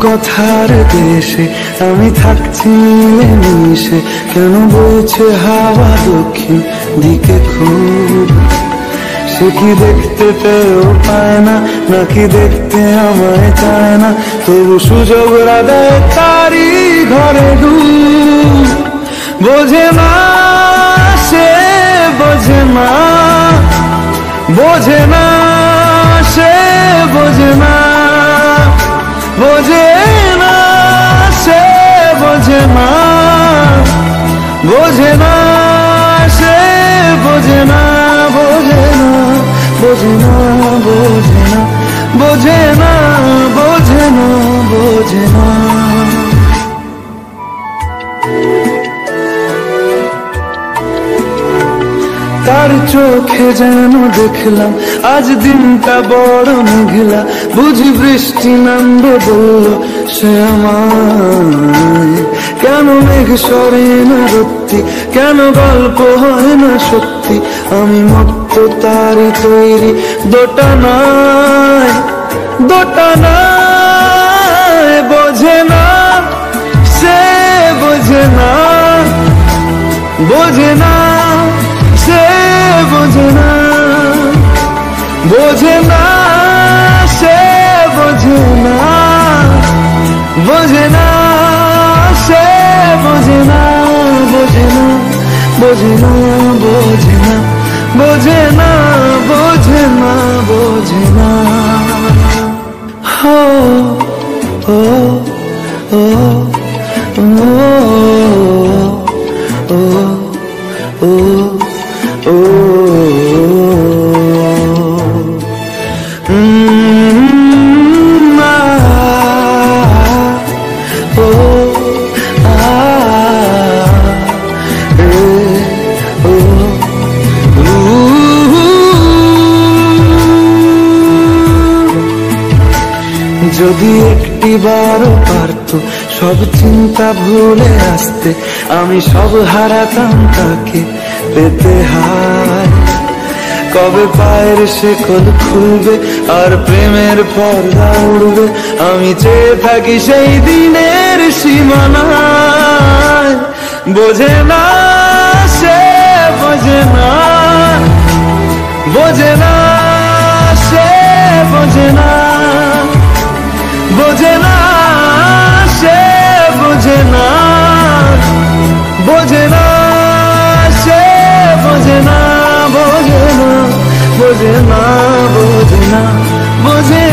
কথার দেশে আমি থাকছি মিলে মিশে, কেন বইছে হাওয়া দক্ষিণ দিকে খুব? সে কি দেখতে পেয়েও পায় না, নাকি দেখতে আমায় চায় না? তবু সুযোগ রাধায় তারি ঘরে ডুব। বোঝে না সে, বোঝে না, বোঝে না সে, বোঝে না, বোঝে না সে, বোঝে না, বোঝে না সে, বোঝে না, বোঝে না, বোঝে না, বোঝে না, বোঝে না, বোঝে না, বোঝে না। তার চোখে যেন দেখলাম আজ দিনটা বড় মেঘলা, বুঝি বৃষ্টি নামবে বলল সে আমায়। কেন মেঘ সরে না রত্তি, কেন গল্প হয় না সত্যি? আমি মত্ত তারই তৈরি দোটানায়, দোটানায়। বোঝে না সে, বোঝে না, বোঝে না সে, বোঝে না, বোঝে না সে, বোঝে না, বোঝে না সে, বোঝে না, বোঝে না, বোঝে না, বোঝে না, বোঝে না, বোঝে না, বোঝে না। হো ও ও ও ও ও যদি একটিবারও পারত সব চিন্তা ভুলে আসতে, আমি সব হারাতাম তাকে পেতে হায়। কবে পায়ের শেকল খুলবে আর প্রেমের পর্দা উড়বে, আমি চেয়ে থাকি সেই দিনের সীমানায়। বোঝে না সে, বোঝে না, বোঝে না সে, বোঝে না, বোঝে না সে, বোঝে না, বোঝে না সে, বোঝে না, বোঝে না, বোঝে না, বোঝে না, বোঝে